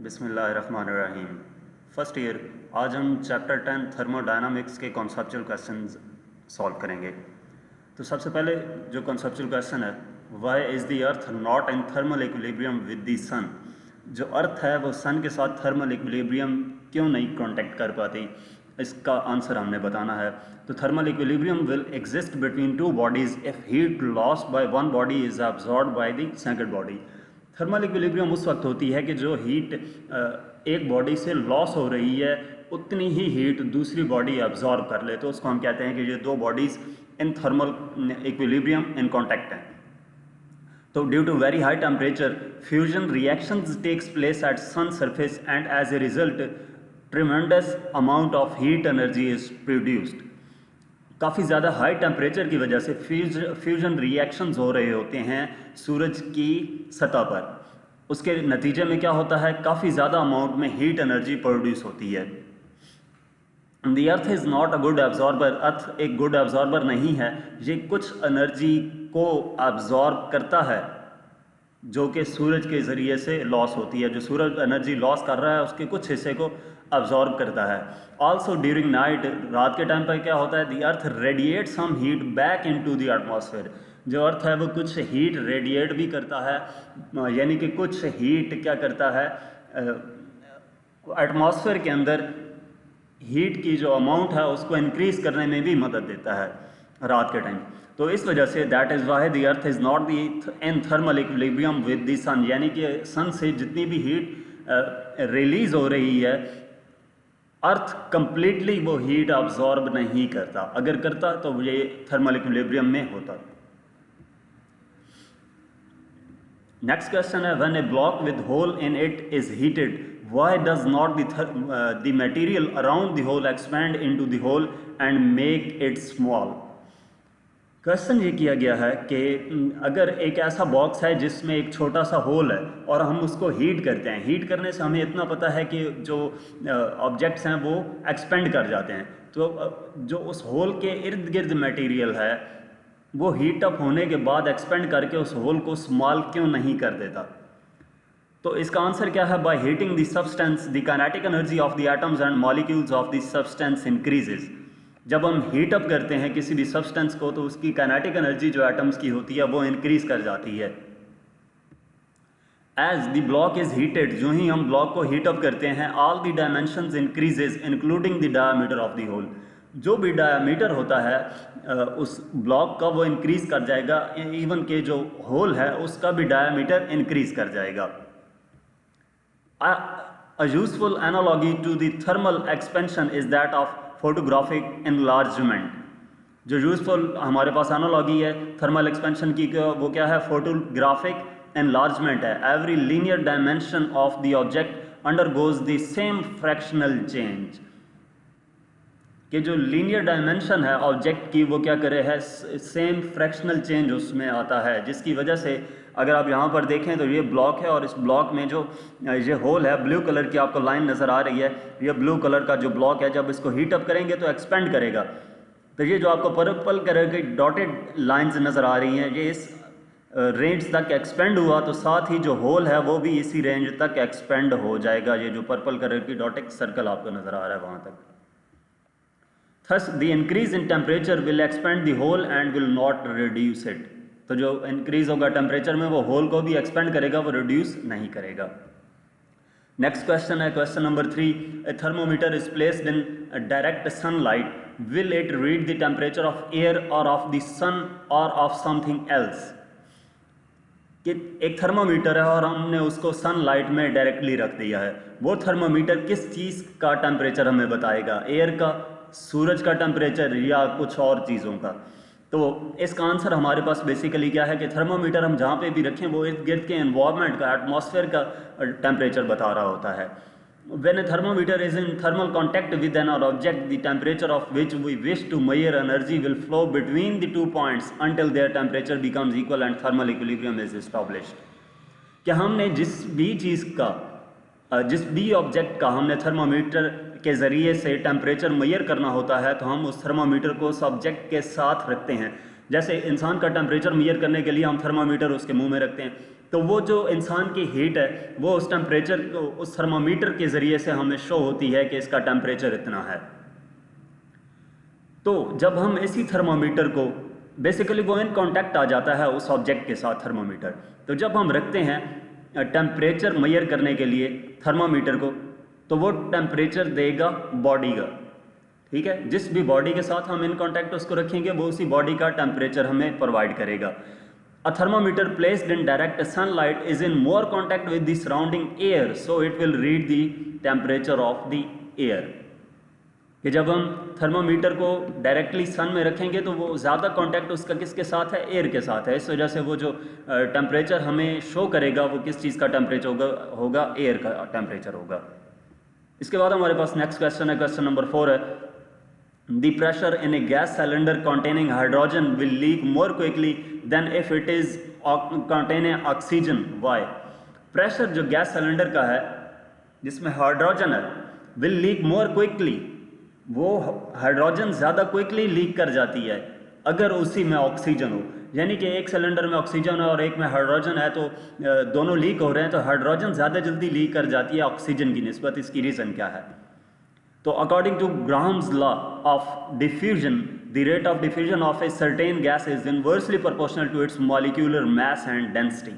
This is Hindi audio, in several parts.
बिस्मिल्लाहिर्रहमानिर्रहीम। फर्स्ट ईयर, आज हम चैप्टर 10 थर्मोडायनामिक्स के कॉन्सेप्चुअल क्वेश्चंस सॉल्व करेंगे। तो सबसे पहले जो कॉन्सेप्चुअल क्वेश्चन है, why is the earth not in thermal equilibrium with the sun. जो अर्थ है वो सन के साथ थर्मल इक्विलिब्रियम क्यों नहीं कांटेक्ट कर पाती, इसका आंसर हमने बताना है। तो thermal equilibrium will exist between two bodies if heat lost by one body is absorbed by the second body. Thermal equilibrium उस वक्त होती है कि जो हीट एक बॉडी से लॉस हो रही है उतनी ही हीट दूसरी बॉडी अब्जॉर्ब कर ले, तो उसको हम कहते हैं कि ये दो bodies in thermal equilibrium in contact हैं। तो due to very high temperature fusion reactions takes place at sun surface and as a result tremendous amount of heat energy is produced. काफ़ी ज़्यादा हाई टेम्परेचर की वजह से फ्यूजन रिएक्शंस हो रहे होते हैं सूरज की सतह पर। उसके नतीजे में क्या होता है, काफ़ी ज़्यादा अमाउंट में हीट एनर्जी प्रोड्यूस होती है। The earth is not a good absorber. Earth एक गुड एब्जॉर्बर नहीं है। ये कुछ एनर्जी को एब्जॉर्ब करता है जो कि सूरज के ज़रिए से लॉस होती है। जो सूरज एनर्जी लॉस कर रहा है उसके कुछ हिस्से को अब्जॉर्ब करता है। ऑल्सो ड्यूरिंग नाइट, रात के टाइम पर क्या होता है, the earth radiate some heat back into the atmosphere. जो अर्थ है वो कुछ हीट रेडिएट भी करता है, यानी कि कुछ हीट क्या करता है, एटमॉस्फेयर के अंदर हीट की जो अमाउंट है उसको इंक्रीज करने में भी मदद देता है रात के टाइम। तो इस वजह से that is why the earth is not in thermal equilibrium with the sun, यानी कि सन से जितनी भी हीट रिलीज हो रही है अर्थ कंप्लीटली वो हीट अब्जॉर्ब नहीं करता। अगर करता तो ये थर्मल इक्विलिब्रियम में होता। नेक्स्ट क्वेश्चन है, when a block with hole in it is heated why does not the material around the hole expand into the hole and make it small. Question ये किया गया है कि अगर एक ऐसा बॉक्स है जिसमें एक छोटा सा होल है और हम उसको हीट करते हैं, हीट करने से हमें इतना पता है कि जो ऑब्जेक्ट्स हैं वो एक्सपेंड कर जाते हैं। तो जो उस होल के इर्द गिर्द मटेरियल है वो हीट अप होने के बाद एक्सपेंड करके उस होल को स्मॉल क्यों नहीं कर देता। तो इसका आंसर क्या है, by heating the substance the kinetic energy of the atoms and molecules of the substance increases. जब हम हीट अप करते हैं किसी भी सब्सटेंस को तो उसकी काइनेटिक एनर्जी जो एटम्स की होती है वो इंक्रीज कर जाती है। As the block is heated, जो ही हम ब्लॉक को हीट अप करते हैं, all the dimensions increases including the diameter of the hole. जो भी डायमीटर होता है उस ब्लॉक का वो इंक्रीज कर जाएगा, इवन के जो होल है उसका भी डायमीटर इंक्रीज कर जाएगा। A useful analogy to the thermal expansion is that of photographic enlargement। जो यूजफुल हमारे पास एनालॉजी है थर्मल एक्सपेंशन की वो क्या है, फोटोग्राफिक एनलार्जमेंट है। Every linear dimension of the object undergoes the same fractional change. कि जो लीनियर डायमेंशन है ऑब्जेक्ट की वो क्या करे है, सेम फ्रैक्शनल चेंज उसमें आता है, जिसकी वजह से अगर आप यहाँ पर देखें तो ये ब्लॉक है और इस ब्लॉक में जो ये होल है, ब्लू कलर की आपको लाइन नज़र आ रही है, ये ब्लू कलर का जो ब्लॉक है जब इसको हीट अप करेंगे तो एक्सपेंड करेगा। तो ये जो आपको पर्पल कलर की डॉटेड लाइंस नज़र आ रही हैं ये इस रेंज तक एक्सपेंड हुआ, तो साथ ही जो होल है वो भी इसी रेंज तक एक्सपेंड हो जाएगा। ये जो पर्पल कलर की डॉटेड सर्कल आपको नज़र आ रहा है वहाँ तक। Thus the increase in temperature will expand the hole and will not reduce it। तो जो इंक्रीज होगा टेम्परेचर में वो होल को भी एक्सपेंड करेगा, वो रिड्यूस नहीं करेगा। नेक्स्ट क्वेश्चन है question number 3, A thermometer is placed in direct sunlight, will it read the temperature of air और ऑफ द सन और ऑफ समथिंग एल्स। कि एक थर्मोमीटर है और हमने उसको सनलाइट में डायरेक्टली रख दिया है, वो थर्मोमीटर किस चीज़ का टेम्परेचर हमें बताएगा, एयर का, सूरज का टेम्परेचर या कुछ और चीज़ों का। तो इसका आंसर हमारे पास बेसिकली क्या है कि थर्मोमीटर हम जहाँ पे भी रखें वो इर्द गिर्द के एनवायरनमेंट का, एटमॉस्फेयर का टेम्परेचर बता रहा होता है। When a thermometer is in thermal contact with an object the temperature of which we wish to measure energy will flow between the 2 points until their temperature becomes equal and thermal equilibrium is established. कि हमने जिस भी ऑब्जेक्ट का हमने थर्मोमीटर के ज़रिए से टेम्परेचर मेजर करना होता है तो हम उस थर्मोमीटर को उस ऑब्जेक्ट के साथ रखते हैं। जैसे इंसान का टेम्परेचर मेजर करने के लिए हम थर्मोमीटर उसके मुंह में रखते हैं, तो वो जो इंसान की हीट है वो उस टेम्परेचर को उस थर्मामीटर के ज़रिए से हमें शो होती है कि इसका टेम्परेचर इतना है। तो जब हम इसी थर्मामीटर को बेसिकली वो इन कांटेक्ट आ जाता है उस ऑब्जेक्ट के साथ थर्मामीटर, तो जब हम रखते हैं टेम्परेचर मेजर करने के लिए थर्मामीटर को, तो वो टेम्परेचर देगा बॉडी का, ठीक है। जिस भी बॉडी के साथ हम इन कांटेक्ट उसको रखेंगे वो उसी बॉडी का टेम्परेचर हमें प्रोवाइड करेगा। A thermometer placed in direct sunlight is in more contact with the surrounding air, so it will read the temperature of the air. कि जब हम थर्मामीटर को डायरेक्टली सन में रखेंगे तो वो ज़्यादा कांटेक्ट उसका किसके साथ है, एयर के साथ है। इस वजह से वो जो टेम्परेचर हमें शो करेगा वो किस चीज़ का टेम्परेचर होगा, एयर का टेम्परेचर होगा। इसके बाद हमारे पास नेक्स्ट क्वेश्चन है, क्वेश्चन नंबर 4 है, The pressure in a gas cylinder containing hydrogen will leak more quickly than if it is containing oxygen. Why? Pressure जो गैस सिलेंडर का है जिसमें हाइड्रोजन है, will leak more quickly, वो हाइड्रोजन ज़्यादा क्विकली लीक कर जाती है अगर उसी में ऑक्सीजन हो। यानी कि एक सिलेंडर में ऑक्सीजन है और एक में हाइड्रोजन है, तो दोनों लीक हो रहे हैं, तो हाइड्रोजन ज़्यादा जल्दी लीक कर जाती है ऑक्सीजन की निस्बत। इसकी रीज़न क्या है? तो according to Graham's law of diffusion, the rate of diffusion of a certain gas is inversely proportional to its molecular mass and density.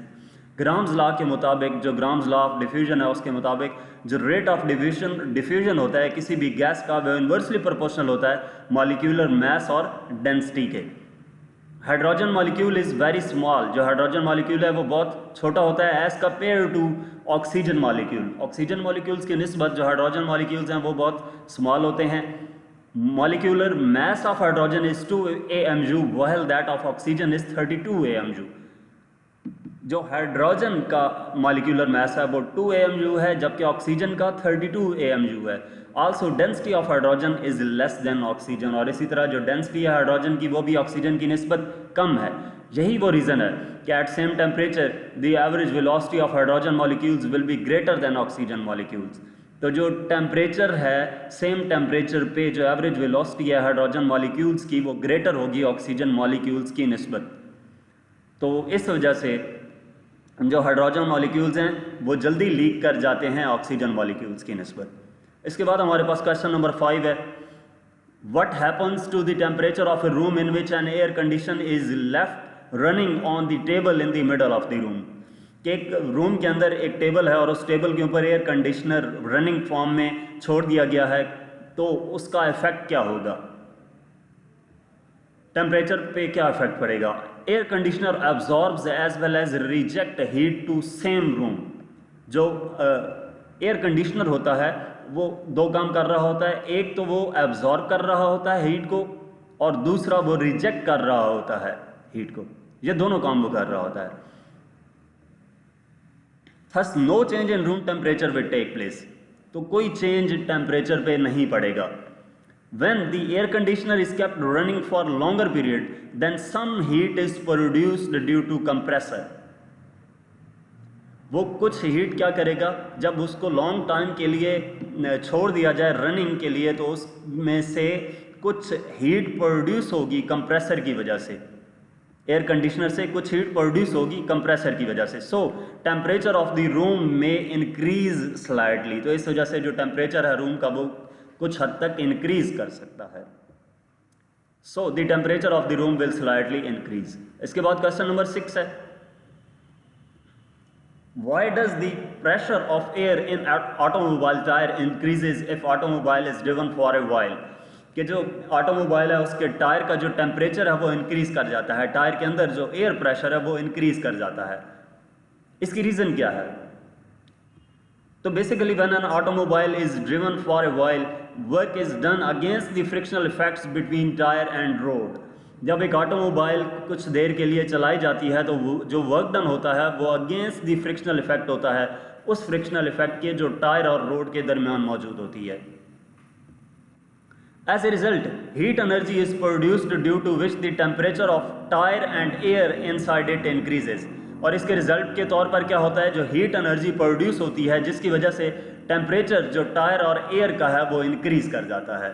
Graham's law के मुताबिक, जो ग्राम्स लॉ ऑफ डिफ्यूजन है उसके मुताबिक जो रेट ऑफ डिफ्यूजन होता है किसी भी गैस का, वो इनवर्सली प्रोपोर्शनल होता है मॉलिक्यूलर मास और डेंसिटी के। Hydrogen molecule is very small, जो हाइड्रोजन मॉलिक्यूल है वो बहुत छोटा होता है as compare to oxygen molecule. Oxygen molecules की निस्बत जो हाइड्रोजन मॉलिक्यूल्स हैं वो बहुत स्मॉल होते हैं। Molecular mass of hydrogen is 2 AMU while that of oxygen is 32 AMU। जो हाइड्रोजन का मॉलिक्यूलर मास है वो 2 AMU है, जबकि ऑक्सीजन का 32 AMU है। Also density of hydrogen is less then oxygen, और इसी तरह जो डेंसिटी है हाइड्रोजन की वो भी ऑक्सीजन की निस्बत कम है। यही वो रीज़न है कि at same temperature the average velocity of hydrogen molecules will be greater than oxygen molecules. तो जो टेम्परेचर है, सेम टेम्परेचर पे जो एवरेज वेलोसिटी है हाइड्रोजन मॉलिक्यूल्स की वो ग्रेटर होगी ऑक्सीजन मॉलिक्यूल्स की निस्बत। तो इस वजह से जो हाइड्रोजन मॉलिक्यूल्स हैं वो जल्दी लीक कर जाते हैं ऑक्सीजन मॉलिक्यूल्स की निस्बत। इसके बाद हमारे पास क्वेश्चन नंबर 5 है, what happens to the temperature of a room in which an air condition is left running on the table in the middle of the room. कि एक रूम के अंदर एक टेबल है और उस टेबल के ऊपर एयर कंडीशनर रनिंग फॉर्म में छोड़ दिया गया है, तो उसका इफेक्ट क्या होगा, टेम्परेचर पे क्या इफेक्ट पड़ेगा। Air conditioner absorbs as well as reject heat to same room. जो एयर कंडीशनर होता है वो दो काम कर रहा होता है, एक तो वो एब्जॉर्ब कर रहा होता है हीट को, और दूसरा वो रिजेक्ट कर रहा होता है हीट को। ये दोनों काम वो कर रहा होता है। Thus no change in room temperature will take place, तो कोई चेंज टेम्परेचर पे नहीं पड़ेगा। When the air conditioner is kept running for longer period, then some heat is produced due to compressor. वो कुछ हीट क्या करेगा, जब उसको लॉन्ग टाइम के लिए छोड़ दिया जाए रनिंग के लिए, तो उसमें से कुछ हीट प्रोड्यूस होगी कंप्रेसर की वजह से। एयर कंडीशनर से कुछ हीट प्रोड्यूस होगी कंप्रेसर की वजह से। सो टेम्परेचर ऑफ द रूम में इंक्रीज स्लाइटली, तो इस वजह से जो टेम्परेचर है रूम का वो कुछ हद तक इंक्रीज कर सकता है। So the temperature of the room will slightly increase. इसके बाद क्वेश्चन नंबर 6 है, why does the pressure of air in automobile tyre increases if automobile is driven for a while. कि जो ऑटोमोबाइल है उसके टायर का जो टेम्परेचर है वो इंक्रीज कर जाता है, टायर के अंदर जो एयर प्रेशर है वो इंक्रीज कर जाता है। इसकी रीजन क्या है? तो basically when an automobile is driven for a while, work is done against the frictional effects between tyre and road. जब एक ऑटोमोबाइल कुछ देर के लिए चलाई जाती है तो वो जो वर्क डन होता है वो अगेंस्ट द फ्रिक्शनल इफेक्ट होता है, उस फ्रिक्शनल इफेक्ट के जो टायर और रोड के दरमियान मौजूद होती है। As a result, heat energy is produced due to which the temperature of tire and air inside it increases. और इसके रिजल्ट के तौर पर क्या होता है, जो हीट एनर्जी प्रोड्यूस होती है जिसकी वजह से टेम्परेचर जो टायर और एयर का है वो इंक्रीज कर जाता है।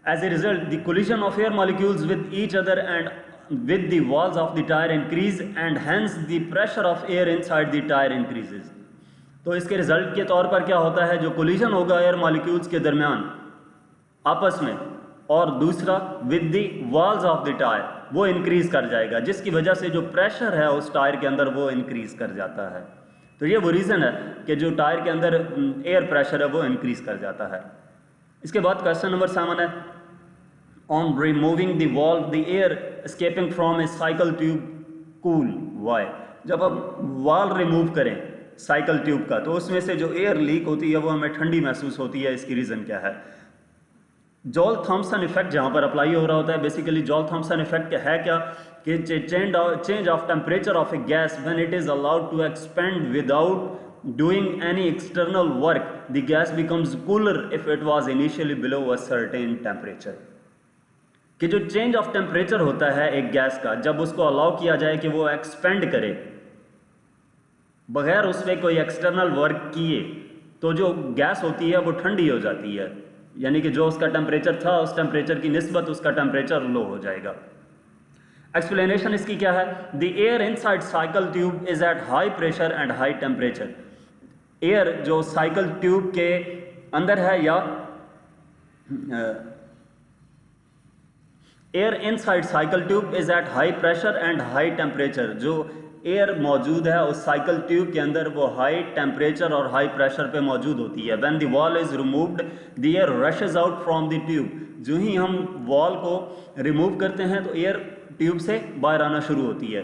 As a result, the collision of air molecules with each other and with the walls of the tire increase and hence the pressure of air inside the tire increases। तो इसके रिजल्ट के तौर पर क्या होता है, जो कोलिजन होगा एयर मॉलिक्यूल्स के दरमियान आपस में, और दूसरा with the walls of the tyre, वो इंक्रीज कर जाएगा, जिसकी वजह से जो प्रेशर है उस टायर के अंदर वो इंक्रीज कर जाता है। तो ये वो रीज़न है कि जो टायर के अंदर एयर प्रेशर है वो इंक्रीज कर जाता है। इसके बाद क्वेश्चन नंबर 7 है, on removing the valve the air escaping from a cycle tube cool why. जब हम वॉल्व रिमूव करें साइकिल ट्यूब का तो उसमें से जो एयर लीक होती है वो हमें ठंडी महसूस होती है, इसकी रीज़न क्या है? जॉल थॉम्सन इफेक्ट जहाँ पर अप्लाई हो रहा होता है, बेसिकली जॉल थॉम्सन इफेक्ट है क्या कि change of temperature of a gas when it is allowed to expand without doing any external work the gas becomes cooler if it was initially below a certain temperature. कि जो चेंज ऑफ टेम्परेचर होता है एक गैस का, जब उसको अलाउ किया जाए कि वो एक्सपेंड करे बगैर उसमें कोई एक्सटर्नल वर्क किए, तो जो गैस होती है वो ठंडी हो जाती है, यानी कि जो उसका टेम्परेचर था उस टेम्परेचर की निस्बत उसका टेम्परेचर लो हो जाएगा। एक्सप्लेनेशन इसकी क्या है? The air inside cycle tube is at high pressure and high temperature. Air जो साइकिल ट्यूब के अंदर है या air inside cycle tube is at high pressure and high temperature. जो एयर मौजूद है उस साइकिल ट्यूब के अंदर वो हाई टेम्परेचर और हाई प्रेशर पे मौजूद होती है। When the wall is removed the air rushes out from the tube. जो ही हम वॉल को रिमूव करते हैं तो एयर ट्यूब से बाहर आना शुरू होती है।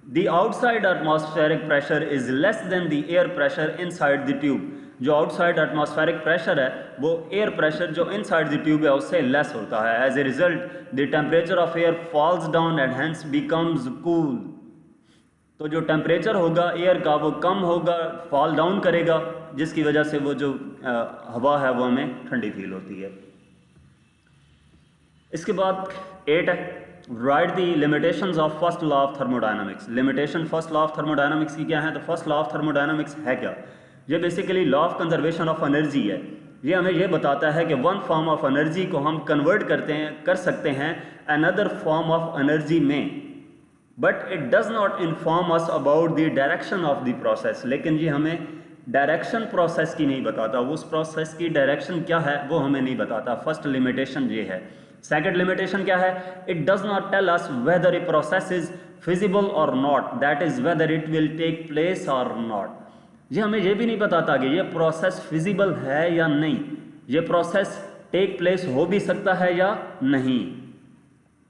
The outside atmospheric pressure is less than the air pressure inside the tube. जो आउटसाइड एटमॉस्फेरिक प्रेशर है वो एयर प्रेशर जो इनसाइड द ट्यूब है उससे लेस होता है। As a result the temperature of air falls down and hence becomes cool. तो जो टेम्परेचर होगा एयर का वो कम होगा, फॉल डाउन करेगा, जिसकी वजह से वो जो हवा है वो हमें ठंडी फील होती है। इसके बाद 8 है, right the limitations of first law of thermodynamics. Limitation first law of thermodynamics की क्या है? तो फर्स्ट लॉ ऑफ थर्मोडायनामिक्स है क्या? ये basically law of conservation of energy है। ये हमें ये बताता है कि वन फॉर्म ऑफ एनर्जी को हम कन्वर्ट कर सकते हैं अनदर फॉर्म ऑफ एनर्जी में, but it does not inform us about the direction of the process. लेकिन ये हमें डायरेक्शन प्रोसेस की नहीं बताता, उस प्रोसेस की डायरेक्शन क्या है वो हमें नहीं बताता। फर्स्ट लिमिटेशन ये है। सेकंड लिमिटेशन क्या है? It does not tell us whether a process is feasible or not, that is whether it will take place or not. ये हमें ये भी नहीं बताता कि ये प्रोसेस फिजिबल है या नहीं, ये प्रोसेस टेक प्लेस हो भी सकता है या नहीं।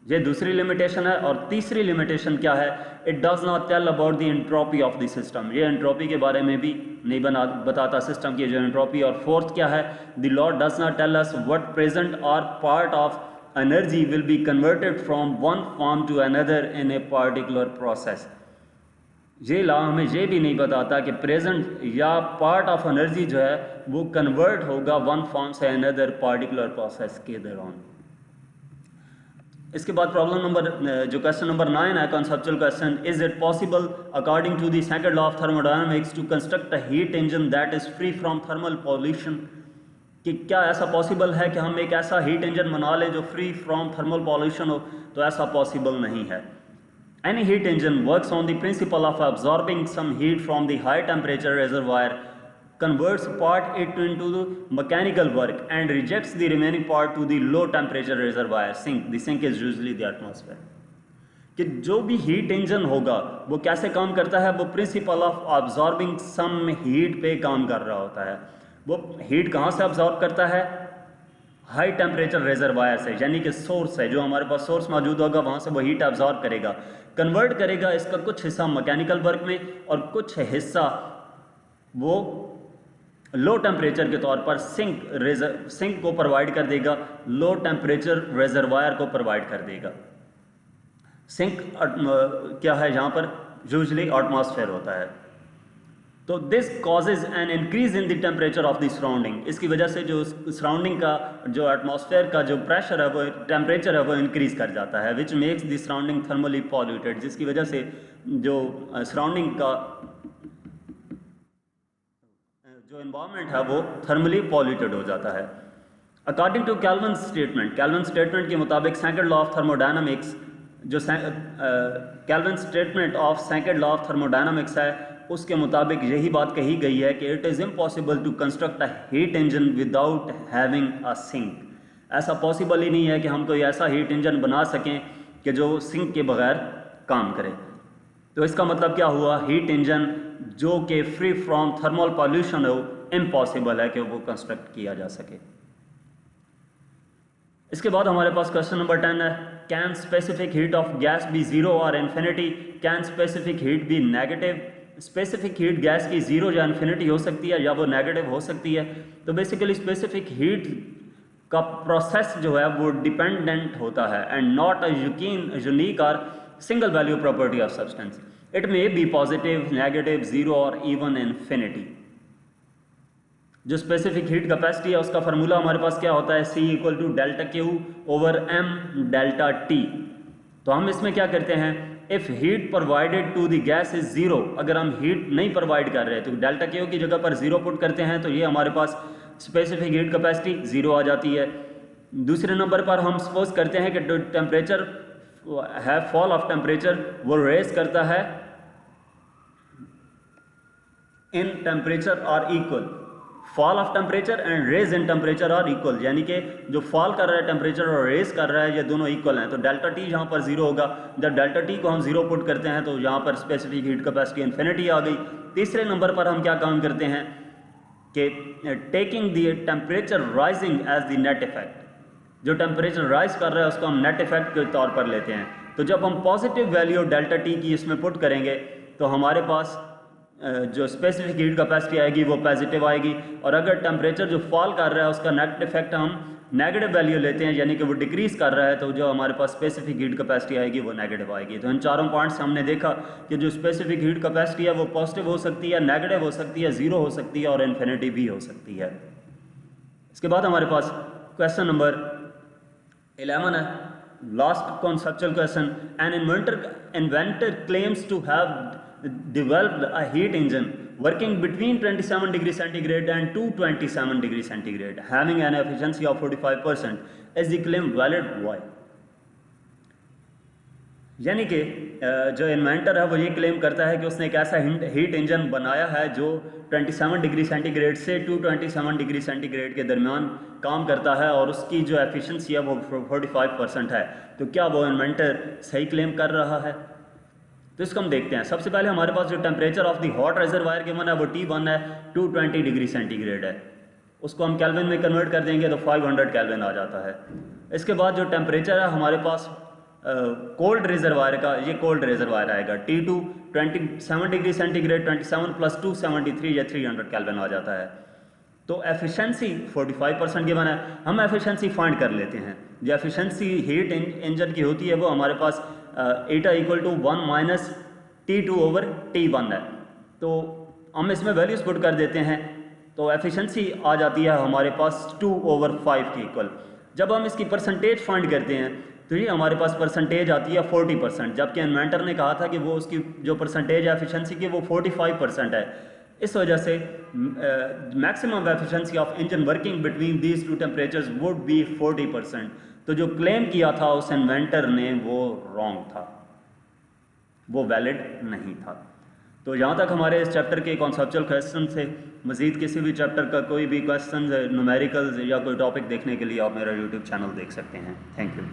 ये दूसरी लिमिटेशन है। और तीसरी लिमिटेशन क्या है? It does not tell about the entropy of the system. ये एंट्रोपी के बारे में भी नहीं बताता सिस्टम की जो एंट्रोपी। और फोर्थ क्या है? The law does not tell us what present or part of energy will be converted from one form to another in a particular process. ये लॉ हमें ये भी नहीं बताता कि प्रेजेंट या पार्ट ऑफ एनर्जी जो है वो कन्वर्ट होगा वन फॉर्म से अनदर पार्टिकुलर प्रोसेस के दौरान। इसके बाद प्रॉब्लम नंबर जो क्वेश्चन नंबर 9 है, conceptual question, is it possible according to the second law of thermodynamics to construct a heat engine that is free from thermal pollution. कि क्या ऐसा पॉसिबल है कि हम एक ऐसा हीट इंजन बना लें जो फ्री फ्रॉम थर्मल पॉल्यूशन हो? तो ऐसा पॉसिबल नहीं है। Any heat engine works on the principle of absorbing some heat from the high temperature reservoir, converts part it into the mechanical work and rejects the remaining part to the low temperature reservoir sink. The sink is usually the atmosphere. कि जो भी हीट इंजन होगा वो कैसे काम करता है? वो principle of absorbing some heat पे काम कर रहा होता है। वो हीट कहाँ से ऑब्जॉर्ब करता है? हाई टेम्परेचर रिजर्वायर से, यानी कि सोर्स है, जो हमारे पास सोर्स मौजूद होगा वहाँ से वो हीट एब्जॉर्ब करेगा, कन्वर्ट करेगा इसका कुछ हिस्सा मैकेनिकल वर्क में और कुछ हिस्सा वो लो टेम्परेचर के तौर पर सिंक को प्रोवाइड कर देगा, लो टेम्परेचर रिजर्वायर को प्रोवाइड कर देगा। सिंक क्या है यहाँ पर? यूजुअली एटमॉस्फेयर होता है। तो this causes an increase in the temperature of the surrounding. इसकी वजह से जो सराउंडिंग का जो एटमॉस्फेयर का जो प्रेशर है वो टेम्परेचर है वो इंक्रीज कर जाता है, which makes the surrounding thermally polluted, जिसकी वजह से जो सराउंडिंग का जो एनवायरनमेंट है वो थर्मली पॉल्यूटेड हो जाता है। अकॉर्डिंग टू कैल्विन स्टेटमेंट के मुताबिक सेकंड लॉ ऑफ थर्मोडायनामिक्स जो Kelvin statement of second law of thermodynamics है उसके मुताबिक यही बात कही गई है कि it is impossible to construct a heat engine without having a sink. ऐसा पॉसिबल ही नहीं है कि हम कोई ऐसा हीट इंजन बना सकें कि जो सिंक के बगैर काम करे। तो इसका मतलब क्या हुआ, हीट इंजन जो कि फ्री फ्रॉम थर्मल पॉल्यूशन हो, इम्पॉसिबल है कि वो कंस्ट्रक्ट किया जा सके। इसके बाद हमारे पास क्वेश्चन नंबर 10 है, can specific heat of gas be zero or infinity, can specific heat be negative. Specific heat gas की जीरो या इन्फिनिटी हो सकती है या वो नेगेटिव हो सकती है। तो बेसिकली स्पेसिफिक हीट का प्रोसेस जो है वो डिपेंडेंट होता है एंड नॉट अ यूनिक और single value property of substance. It may be positive, negative, zero और इवन इन्फिनिटी। जो स्पेसिफिक हीट कैपेसिटी है उसका फार्मूला हमारे पास क्या होता है, C equal to delta Q over M delta T। तो हम इसमें क्या करते हैं, if heat provided to the gas is zero, अगर हम हीट नहीं प्रोवाइड कर रहे तो डेल्टा क्यू की जगह पर जीरो पुट करते हैं तो ये हमारे पास स्पेसिफिक हीट कैपेसिटी जीरो आ जाती है। दूसरे नंबर पर हम सपोज करते हैं कि टेम्परेचर है, फॉल ऑफ टेम्परेचर वो रेज करता है in temperature are equal, fall of temperature and raise in temperature are equal, यानी कि जो फॉल कर रहा है टेम्परेचर और रेज कर रहा है ये दोनों इक्वल हैं। तो डेल्टा टी यहाँ पर जीरो होगा, जब डेल्टा टी को हम जीरो पुट करते हैं तो यहाँ पर स्पेसिफिक हीट कैपेसिटी इन्फिनिटी आ गई। तीसरे नंबर पर हम क्या काम करते हैं कि taking the temperature rising as the net effect, जो टेम्परेचर राइज कर रहा है उसको हम नेट इफेक्ट के तौर पर लेते हैं। तो जब हम पॉजिटिव वैल्यू डेल्टा टी की इसमें पुट करेंगे तो हमारे पास जो स्पेसिफिक हीट कैपेसिटी आएगी वो पॉजिटिव आएगी, और अगर टेम्परेचर जो फॉल कर रहा है उसका नेट इफेक्ट हम नेगेटिव वैल्यू लेते हैं, यानी कि वो डिक्रीज कर रहा है, तो जो हमारे पास स्पेसिफिक हीट कैपेसिटी आएगी वो नेगेटिव आएगी। तो इन चारों पॉइंट्स से हमने देखा कि जो स्पेसिफिक हीट कैपेसिटी है वो पॉजिटिव हो सकती है, नेगेटिव हो सकती है, जीरो हो सकती है और इन्फिनिटी भी हो सकती है। इसके बाद हमारे पास क्वेश्चन नंबर 11 है, last conceptual question. An inventor claims to have developed a heat engine working between 27 degree centigrade and 227 degree centigrade having an efficiency of 45%. Is the claim valid? Why? यानी कि जो इन्वेंटर है वो ये क्लेम करता है कि उसने एक ऐसा हीट इंजन बनाया है जो 27 डिग्री सेंटीग्रेड से 227 डिग्री सेंटीग्रेड के दरमियान काम करता है और उसकी जो एफिशिएंसी है वो 45% है। तो क्या वो इन्वेंटर सही क्लेम कर रहा है? तो इसको हम देखते हैं। सबसे पहले हमारे पास जो temperature of the hot reservoir given है वो T1 है, 220 डिग्री सेंटीग्रेड है। उसको हम केल्विन में कन्वर्ट कर देंगे तो 500 केल्विन आ जाता है। इसके बाद जो टेम्परेचर है हमारे पास कोल्ड रिजर्वायर का, ये कोल्ड रिजर्वायर आएगा T2 27 डिग्री सेंटीग्रेड, 27 + 2 73 या 300 केल्विन आ जाता है। तो एफिशिएंसी 45% गिवन है, हम एफिशिएंसी फाइंड कर लेते हैं। जो एफिशिएंसी हीट इंजन की होती है वो हमारे पास एटा equal to 1 - T2 over T1 है। तो हम इसमें वैल्यूज पुट कर देते हैं तो एफिशिएंसी आ जाती है हमारे पास 2/5 की इक्वल। जब हम इसकी परसेंटेज फाइंड करते हैं तो ये हमारे पास परसेंटेज आती है 40%, जबकि इन्वेंटर ने कहा था कि वो उसकी जो परसेंटेज है एफिशिएंसी की वो 45% है। इस वजह से maximum efficiency of engine working between these two temperatures would be 40%। तो जो क्लेम किया था उस इन्वेंटर ने वो रॉन्ग था, वो वैलिड नहीं था। तो यहाँ तक हमारे इस चैप्टर के कॉन्सेप्चुअल क्वेश्चन थे। मज़ीद किसी भी चैप्टर का कोई भी क्वेश्चन, न्यूमेरिकल्स या कोई टॉपिक देखने के लिए आप मेरा यूट्यूब चैनल देख सकते हैं। Thank you.